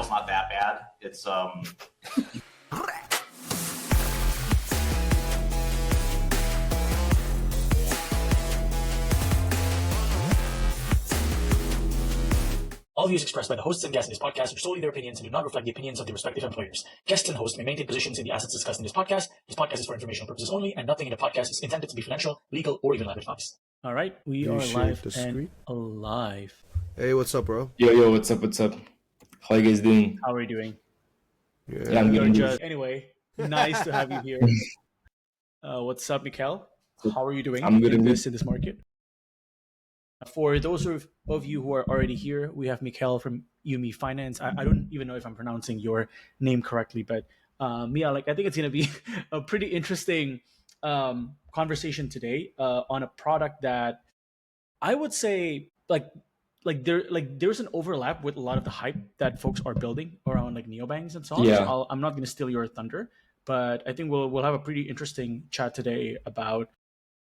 is not that bad. It's All views expressed by the hosts and guests in this podcast are solely their opinions and do not reflect the opinions of their respective employers. Guests and hosts may maintain positions in the assets discussed in this podcast. This podcast is for informational purposes only, and nothing in the podcast is intended to be financial, legal, or even live advice. All right, we are live and alive. Hey, what's up, bro? Yo, what's up? How you guys doing? How are you doing? Yeah, I'm good. Anyway, nice to have you here. What's up, Mikhail? How are you doing I'm good in this market? For those of you who are already here, we have Mikhail from Yumi Finance. I don't even know if I'm pronouncing your name correctly, but Mia, I think it's going to be a pretty interesting conversation today on a product that I would say there's an overlap with a lot of the hype that folks are building around neobanks and so on. Yeah. So I'm not going to steal your thunder, but I think we'll have a pretty interesting chat today about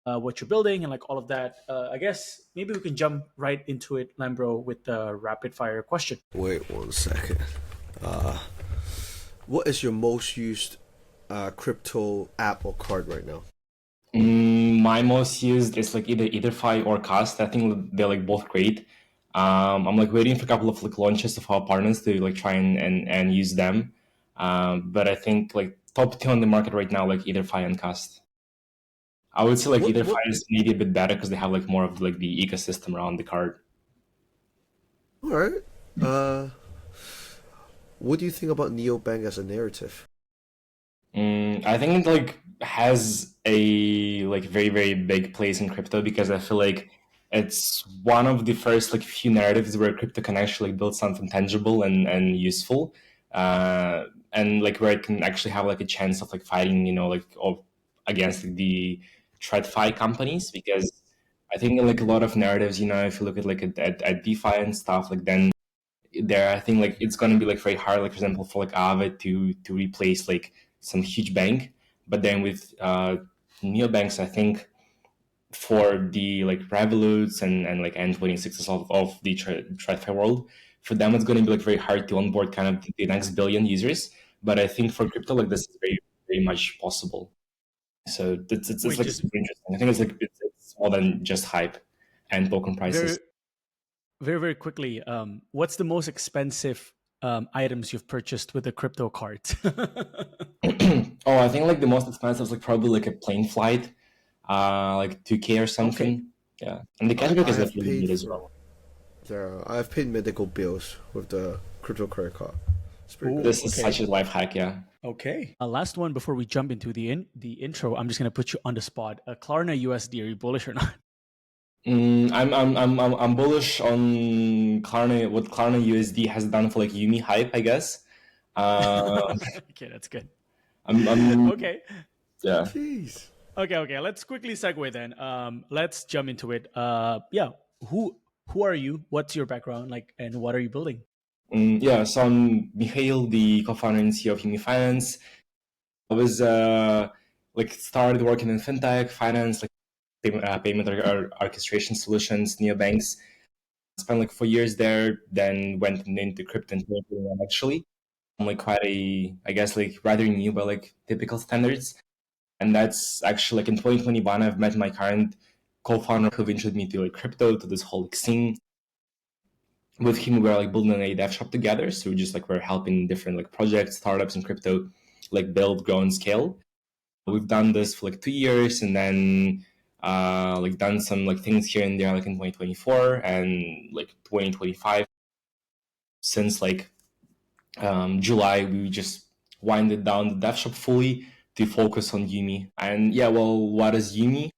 what you're building and all of that. I guess maybe we can jump right into it, Lambro, with the rapid fire question. Wait 1 second. What is your most used crypto app or card right now? My most used is either Ether.fi or Kast. I think they're both great. I'm waiting for a couple of launches of our partners to try and use them. But I think top 2 on the market right now Ether.fi and Kast. I would say Ether.fi is maybe a bit better because they have more of the ecosystem around the card. All right. What do you think about neobank as a narrative? I think it has a very, very big place in crypto because I feel it's one of the first few narratives where crypto can actually build something tangible and useful, and where it can actually have a chance of fighting against the TradFi companies, because I think a lot of narratives, if you look at DeFi and stuff, then there I think it's going to be very hard, for example, for Aave to replace some huge bank. But then with neobanks, I think for the Revoluts and N26s of the TradFi world, for them it's going to be very hard to onboard kind of the next billion users. But I think for crypto, this is very, very much possible. So it's super interesting. I think it's more than just hype and token prices. Very, very quickly, what's the most expensive items you've purchased with a crypto card? Oh, I think the most expensive is probably a plane flight, 2K or something. Okay. Yeah, and the cashback is definitely good as well. Yeah, I've paid medical bills with the crypto credit card. This is such a life hack, yeah. Okay. Last one before we jump into the intro. I'm just gonna put you on the spot. Klarna USD, are you bullish or not? I'm bullish on Klarna. What Klarna USD has done for Yumi hype, I guess. Okay, that's good. Okay. Yeah. Jeez. Okay. Let's quickly segue then. Let's jump into it. Yeah. Who are you? What's your background and what are you building? So I'm Mikhail, the co-founder and CEO of Yumi Finance. I was started working in fintech, finance, payment orchestration solutions, neobanks. Spent 4 years there, then went into crypto and actually. I'm quite rather new by typical standards. And that's actually in 2021, I've met my current co-founder who introduced me to crypto, to this whole scene. With him, we were building a dev shop together. So we just we're helping different projects, startups in crypto, build, grow, and scale. We've done this for 2 years, and then done some things here and there in 2024 and 2025. Since July, we just winded down the dev shop fully to focus on Yumi. And yeah, well, what is Yumi?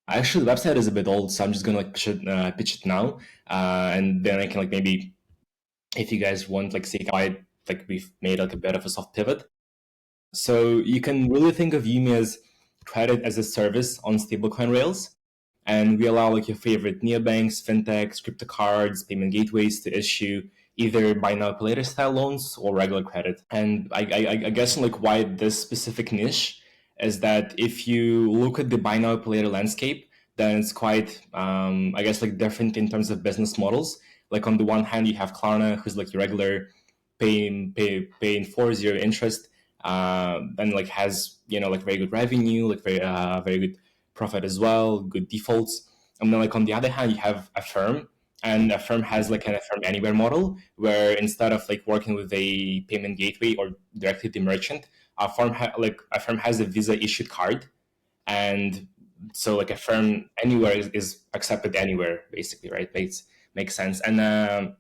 Actually, the website is a bit old, so I'm just gonna pitch it now, and then I can maybe, if you guys want, see why we've made a bit of a soft pivot. So you can really think of Yumi as credit as a service on stablecoin rails, and we allow your favorite neobanks, fintechs, crypto cards, payment gateways to issue either buy now pay later style loans or regular credit. And I guess why this specific niche is that if you look at the buy now pay later landscape, then it's quite different in terms of business models. On the one hand, you have Klarna, who's your regular paying for zero interest, and like has like very good revenue, like very good profit as well, good defaults. And then like on the other hand, you have Affirm, and Affirm has like an Affirm Anywhere model where instead of like working with a payment gateway or directly the merchant, Affirm has a Visa issued card, and so like Affirm Anywhere is accepted anywhere basically, right? Makes sense. And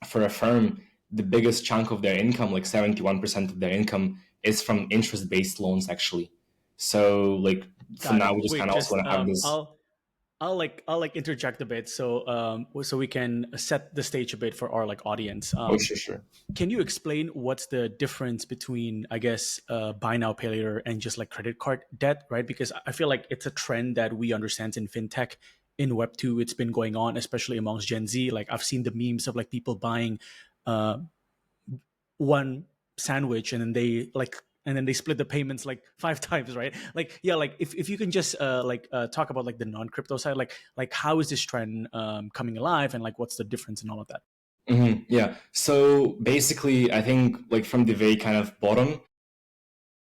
for Affirm, the biggest chunk of their income, like 71% of their income, is from interest-based loans actually. So like for Got now, it. we just kind Wait, of also just want to have this. I'll interject a bit so we can set the stage a bit for our like audience. Oh, sure. Can you explain what's the difference between, I guess, buy now pay later and just like credit card debt, right? Because I feel like it's a trend that we understand in fintech. In Web 2, it's been going on, especially amongst Gen Z. Like I've seen the memes of like people buying uh, one sandwich and then they split the payments like five times, right? Like yeah, like if you can just talk about like the non-crypto side, like how is this trend coming alive, and like what's the difference and all of that. Yeah. So basically, I think like from the very kind of bottom,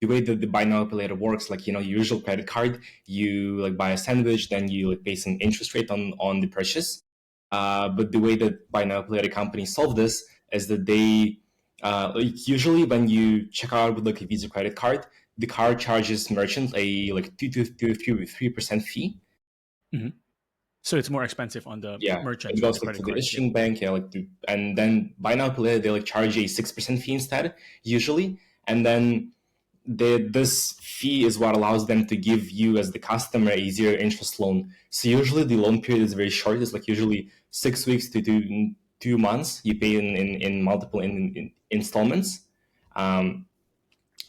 the way that the buy now pay later works, like usual credit card, you like buy a sandwich, then you like pay some interest rate on the purchase. But the way that buy now pay later companies solve this is that they like usually when you check out with like a Visa credit card, the card charges merchants a like 2 to 3% fee. Mm-hmm. So it's more expensive on the Yeah, it merchants, right? The goes like credit for the cards. Yep. issuing bank, yeah, and then buy now pay later they like charge a 6% fee instead usually, and then this fee is what allows them to give you as the customer a zero interest loan. So usually the loan period is very short. It's like usually 6 weeks to 2 months. You pay in multiple installments, um,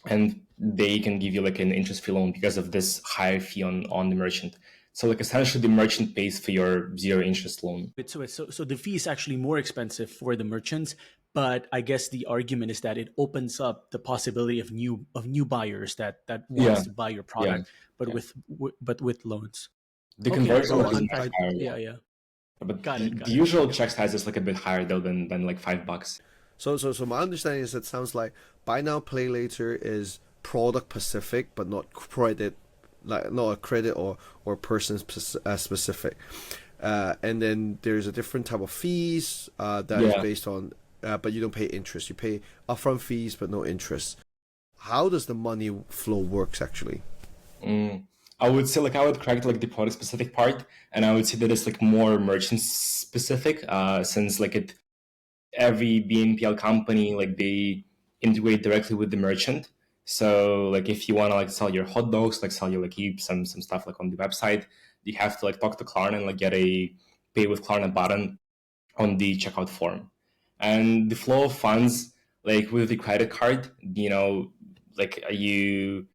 and they can give you like an interest-free loan because of this higher fee on the merchant. So like essentially the merchant pays for your zero interest loan. So the fee is actually more expensive for the merchants, but I guess the argument is that it opens up the possibility of new buyers that wants Yeah, to buy your yeah, product, but yeah. with loans. The Okay, conversion Oh, rate is much higher, yeah, yeah. yeah. But Got the, it, the got it. usual Okay. check size is like a bit higher though than like $5. so my understanding is it sounds like buy now pay later is product specific, but not credit, like not a credit or person specific. And then there's a different type of fees that is Yeah. based on, but you don't pay interest. You pay upfront fees, but no interest. How does the money flow works actually? I would say like I would correct like the product specific part, and I would say that it's like more merchant specific, since like every BNPL company like they integrate directly with the merchant. So like if you want to like sell your hot dogs, like sell your like eat some stuff like on the website, you have to like talk to Klarna and like get a pay with Klarna button on the checkout form. And the flow of funds, like with the credit card, like you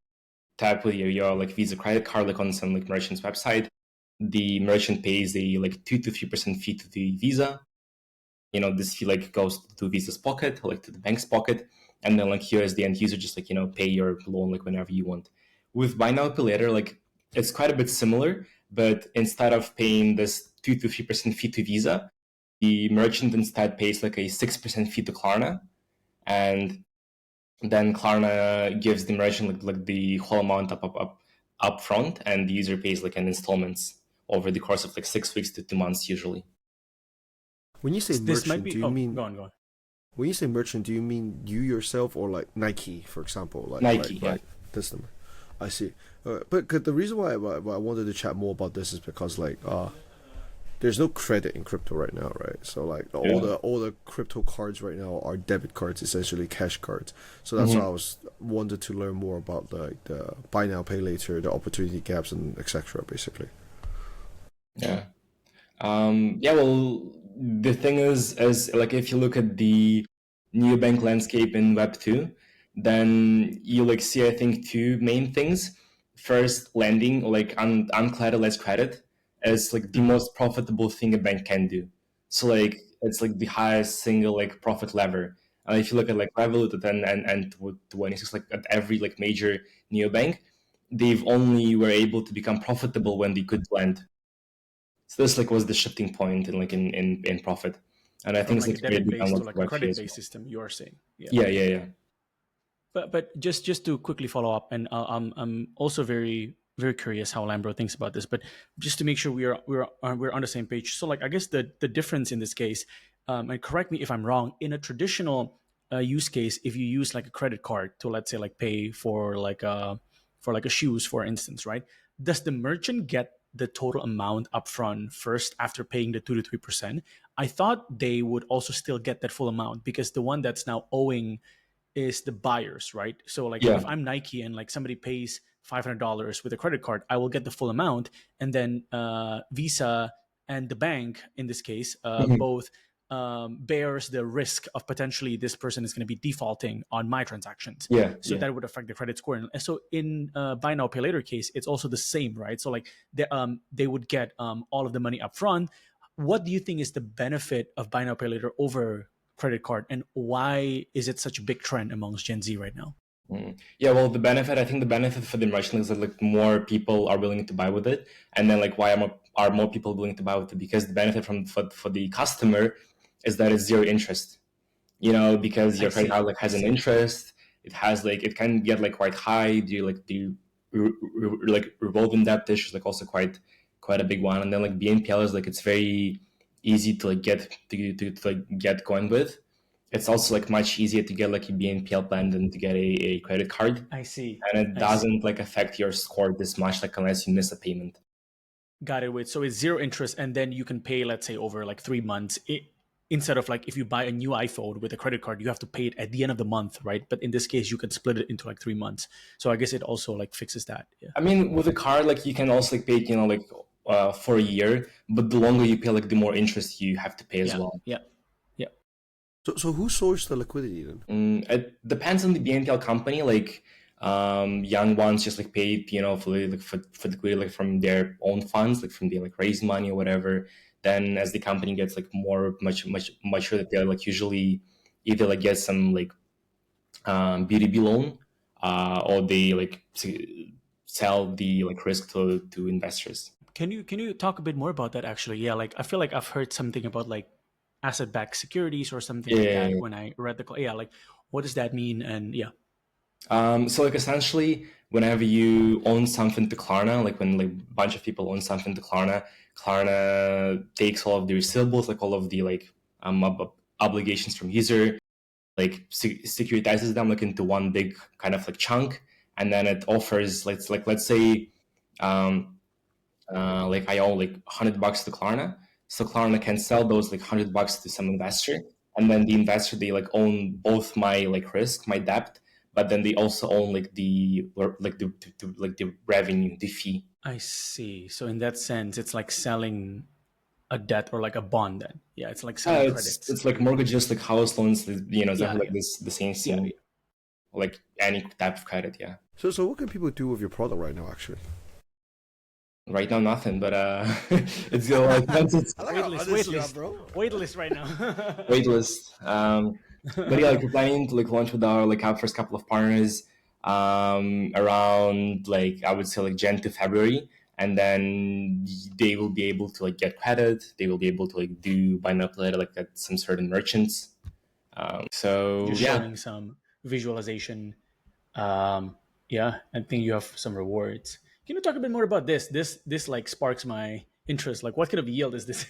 tap with your like Visa credit card, like on some like merchant's website, the merchant pays a like 2 to 3% fee to the Visa. This fee like goes to Visa's pocket, like to the bank's pocket, and then like you as the end user just like pay your loan like whenever you want. With buy now pay later, like it's quite a bit similar, but instead of paying this 2 to 3% fee to Visa, the merchant instead pays like a 6% fee to Klarna, and then Klarna gives the merchant like the whole amount up front, and the user pays like an installments over the course of like 6 weeks to 2 months usually. When you say This might merchant, be. do you Oh, mean go on, go on. when you say merchant, do you mean you yourself or like Nike, for example, Nike, yeah. like this number? I see. But the reason why I wanted to chat more about this is because like there's no credit in crypto right now, right? So like Yeah. all the crypto cards right now are debit cards, essentially cash cards. So that's why I wanted to learn more about the buy now pay later, the opportunity gaps, and etc. Basically. Yeah. Yeah, well, the thing is like if you look at the neobank landscape in Web 2, then you like see, I think, two main things. First, lending, like uncollateralized credit, is like the most profitable thing a bank can do. So like it's like the highest single like profit lever. And if you look at like Revolut and 26, like at every like major neobank, they've only were able to become profitable when they could lend. So this like was the shifting point in like in profit. And I from think it's like a like very debit big based to unlock like for a Web3 credit as based well. system. You are saying, yeah. Yeah, yeah, yeah. But just to quickly follow up, and I'm also very curious how Lambro thinks about this. But just to make sure we're on the same page. So like I guess the difference in this case, and correct me if I'm wrong, in a traditional use case, if you use like a credit card to, let's say, like pay for like a shoes, for instance, right? Does the merchant get the total amount upfront first after paying the 2 to 3%? I thought they would also still get that full amount, because the one that's now owing is the buyers, right? So like Yeah. if I'm Nike and like somebody pays $500 with a credit card, I will get the full amount, and then Visa and the bank in this case Mhm. both bears the risk of potentially this person is going to be defaulting on my transactions. Yeah, So yeah. that would affect the credit score. And so in buy now pay later case, it's also the same, right? So like they would get all of the money up front. What do you think is the benefit of buy now pay later over credit card, and why is it such a big trend amongst Gen Z right now? Yeah, well, I think the benefit for the merchant is that like more people are willing to buy with it, and then like why are more people willing to buy with it? Because the benefit for the customer is that it's zero interest. Because I your credit card see. like I has an see. interest. It has like it can get like quite high. Like revolving debt issue is like also quite a big one, and then like BNPL is like it's very easy to like to like get going with. It's also like much easier to get like a BNPL plan than to get a credit card, I see. and it I see. doesn't like affect your score this much like unless you miss a payment. Got it. Wait, so it's zero interest, and then you can pay, let's say, over like 3 months. Instead of like if you buy a new iPhone with a credit card, you have to pay it at the end of the month, right? But in this case, you can split it into like 3 months. So I guess it also like fixes that. Yeah. I mean, with a card, like you can also like pay it, like for a year, but the longer you pay, like the more interest you have to pay as Yeah. well. Yeah. Yeah. So who sourced the liquidity then? It depends on the BNPL company. Like young ones just like paid, for the liquidity like from their own funds, like from their like raised money or whatever. Then as the company gets like much mature, that they're like usually either like get some like B2B loan, or they like sell the like risk to investors. Can you talk a bit more about that actually? Yeah, like I feel like I've heard something about like asset backed securities or something like that Yeah. when I read yeah, like what does that mean? And yeah. So like essentially, whenever you own something to Klarna, like when like a bunch of people own something to Klarna, Klarna takes all of the receivables, like all of the like obligations from user, like securitizes them like into one big kind of like chunk, and then it offers let's say um, like I owe like $100 to Klarna, so Klarna can sell those like $100 to some investor, and then the investor they like own both my like risk, my debt, but then they also own like like the revenue, the fee. I see. So in that sense, it's like selling a debt or like a bond then. Yeah, it's like Yeah, selling credits. it's like mortgages, like house loans, Yeah, exactly like yeah. this the same Yeah, thing, yeah. like any type of credit. Yeah. So what can people do with your product right now? Actually, Right now, nothing, but it's like once it's I like how Waitlist, honest you are, waitlist. bro. Waitlist right now. waitlist. But yeah, like we're planning to like launch with our first couple of partners around like I would say like Jan to February, and then they will be able to like get credit. They will be able to like do buy now pay later like at some certain merchants. So Just yeah, showing some visualization. Um, yeah, I think you have some rewards. Can you talk a bit more about this? This like sparks my interest. Like, what kind of yield is this?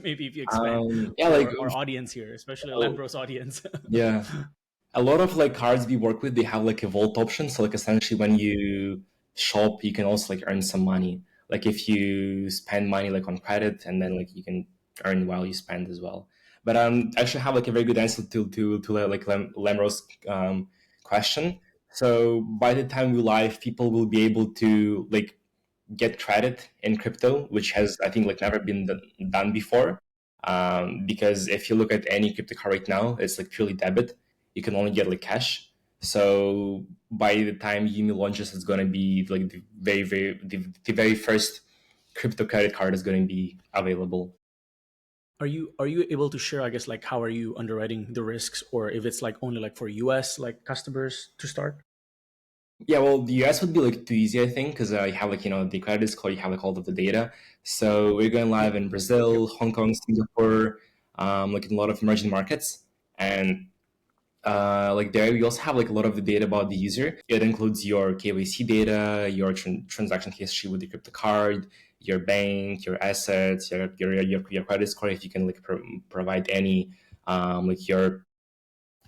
Maybe if you expand yeah, like for our audience here, especially Lambros audience. yeah, a lot of like cards we work with, they have like a vault option. So like essentially when you shop, you can also like earn some money. Like if you spend money like on credit, and then like you can earn while you spend as well. But actually have like a very good answer to like Lemro's question. So by the time we live, people will be able to like get credit in crypto, which has I think like never been done before. Because if you look at any crypto card right now, it's like purely debit. You can only get like cash. So by the time Yumi launches, it's gonna be like the very first crypto credit card is gonna be available. Are you able to share? I guess like how are you underwriting the risks, or if it's like only like for US like customers to start? Yeah, well, the US would be like too easy, I think, because you have like the credit score, you have like all of the data. So we're going Yep. live in Yep. Brazil, Hong Kong, Singapore, like in a lot of emerging markets. And like there, you also have like a lot of the data about the user. It includes your KYC data, your transaction history with the crypto card, your bank, your assets, your credit score. If you can like provide any like your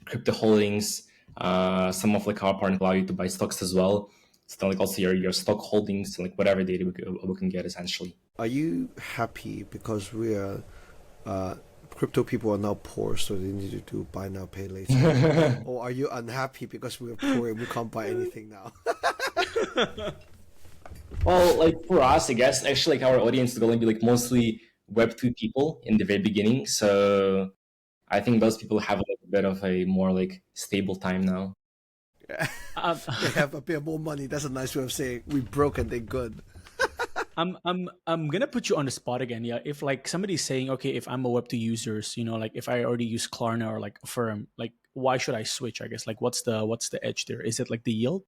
crypto holdings. Some of like our partners allow you to buy stocks as well. So then, like also your stock holdings and like whatever data we can get essentially. Are you happy because we are uh, crypto people are now poor, so they need to do buy now, pay later? Or are you unhappy because we're poor and we can't buy anything now? Well, like for us, I guess actually like our audience is going to be like mostly Web2 people in the very beginning. So I think those people have like a bit of a more like stable time now. um, They have a bit more money. That's a nice way of saying we broke and they're good. I'm gonna put you on the spot again. Yeah, if like somebody's saying, okay, if I'm a Web2 users, like if I already use Klarna or like Affirm, like why should I switch? I guess like what's the edge there? Is it like the yield?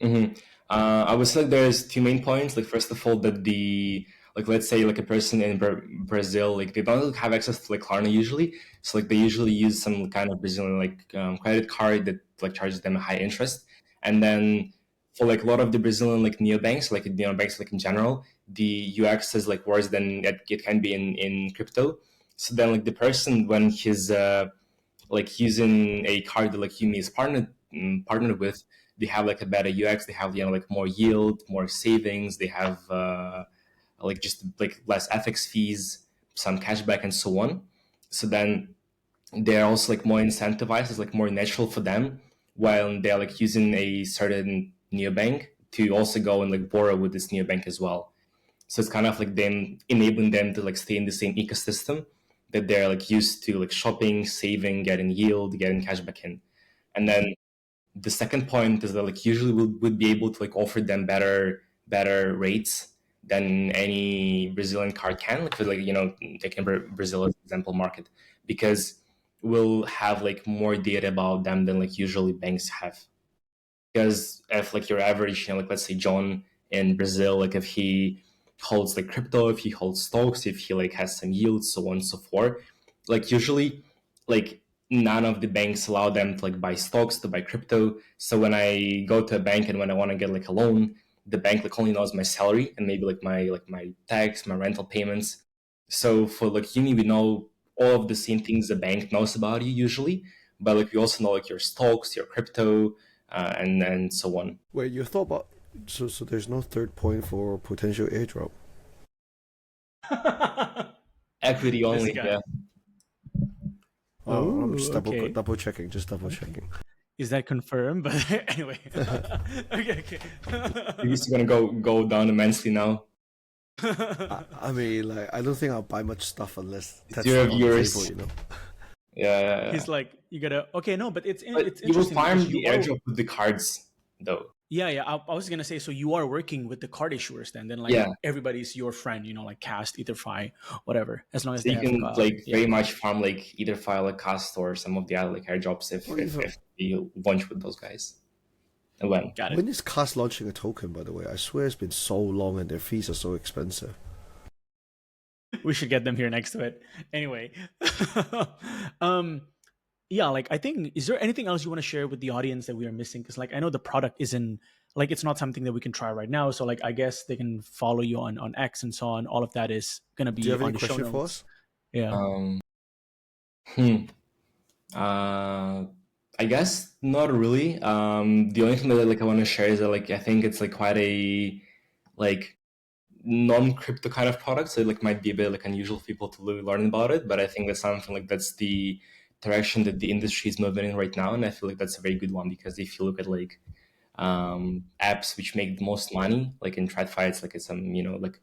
Mm-hmm. I would say like there's two main points. Like first of all, that the like let's say like a person in Brazil, like they don't have access to like Klarna usually, so like they usually use some kind of Brazilian like credit card that like charges them a high interest, and then for like a lot of the Brazilian like neobanks, like neobanks like in general, the UX is like worse than it can be in crypto. So then like the person when he's like using a card that like Yumi is partnered with, they have like a better UX. They have like more yield, more savings. They have like just like less FX fees, some cashback, and so on. So then they're also like more incentivized. It's like more natural for them while they're like using a certain neobank to also go and like borrow with this neobank as well. So it's kind of like them enabling them to like stay in the same ecosystem that they're like used to like shopping, saving, getting yield, getting cashback in. And then the second point is that like usually would be able to like offer them better rates than any Brazilian card can. Like, for, like taking Brazil as an example market, because we'll have like more data about them than like usually banks have. Because if like your average, like let's say John in Brazil, like if he holds like crypto, if he holds stocks, if he like has some yield, so on and so forth, like usually like none of the banks allow them to like buy stocks, to buy crypto. So when I go to a bank and when I want to get like a loan, the bank like only knows my salary and maybe like my tax, my rental payments. So for like uni, we know all of the same things the bank knows about you usually, but like we also know like your stocks, your crypto, and so on. Wait, you thought about so there's no third point for potential airdrop. Equity This only, guy. yeah. Oh, I'm just Oh, okay. double checking, just double Okay. checking. Is that confirmed? But anyway. Okay, okay. It's gonna go down immensely now. I mean, like, I don't think I'll buy much stuff unless that's Zero on the table, viewers. you know. Yeah. He's like, you gotta. Okay, no, but it's But it's you will interesting because farm you the are. airdrop with the cards, though. Yeah, yeah. I was gonna say, so you are working with the card issuers then like Yeah. everybody's your friend, like Kast, Ether.fi, whatever, as long as So they you have. can like Yeah. very much farm like either file a Kast or some of the other like airdrops if Or if, even if you launch with those guys. And when? Got it. when is Kast launching a token? By the way, I swear it's been so long and their fees are so expensive. We should get them here next to it. Anyway, um, yeah, like I think, is there anything else you want to share with the audience that we are missing? Because like I know the product isn't like it's not something that we can try right now. So like I guess they can follow you on X and so on. All of that is gonna Do you be have any on the show question for notes. us? Yeah. Um. Hmm. Uh. I guess not really. The only thing that like I want to share is that like I think it's like quite a like non-crypto kind of product, so it like might be a bit like unusual for people to learn about it. But I think that's something like that's the direction that the industry is moving in right now, and I feel like that's a very good one because if you look at like apps which make the most money, like in TradFi, it's like it's some like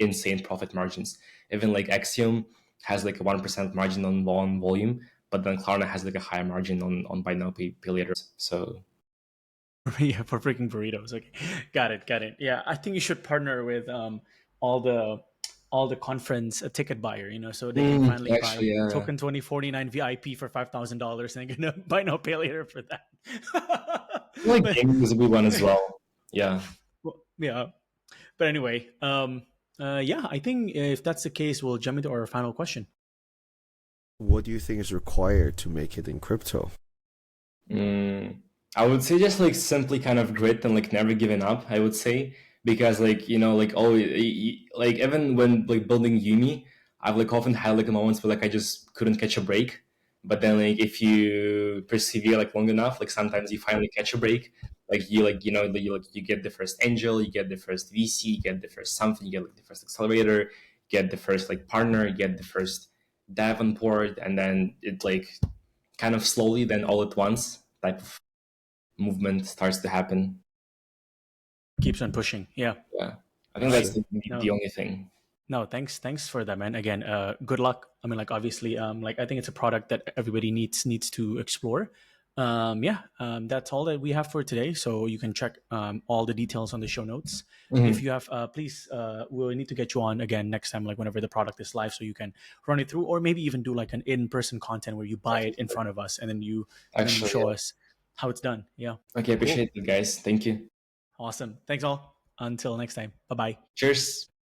insane profit margins. Even like Axiom has like a 1% margin on volume, but then Klarna has like a higher margin on buy now pay later. So Yeah, for freaking burritos. Okay, got it. Yeah, I think you should partner with all the all the conference ticket buyer, so they can finally actually, buy yeah, token 2049 VIP for $5,000 and gonna buy no pay later for that. like But gaming is a good one as well. Yeah. well, yeah, but anyway, yeah, I think if that's the case, we'll jump into our final question. What do you think is required to make it in crypto? Mm, I would say just like simply kind of grit and like never giving up. I would say because like like always like even when like building Yumi, I've like often had like moments where like I just couldn't catch a break. But then like if you persevere like long enough, like sometimes you finally catch a break. Like you like you get the first angel, you get the first VC, you get the first something, you get like the first accelerator, you get the first like partner, you get the first Davenport, and then it like kind of slowly, then all at once type of movement starts to happen. Keeps on pushing. Yeah. Yeah, I All think right. that's Sure. the No, only thing. no, thanks for that, man. Again, good luck. I mean, like obviously, like I think it's a product that everybody needs to explore. Yeah, that's all that we have for today. So you can check all the details on the show notes. If Mhm. you have, please, we'll need to get you on again next time, like whenever the product is live, so you can run it through, or maybe even do like an in-person content where you buy it in front of us, and then you Actually, show yeah. us how it's done. Yeah, Okay, cool, appreciate it, guys. Thank you. awesome. Thanks all. Until next time. Bye bye. Cheers.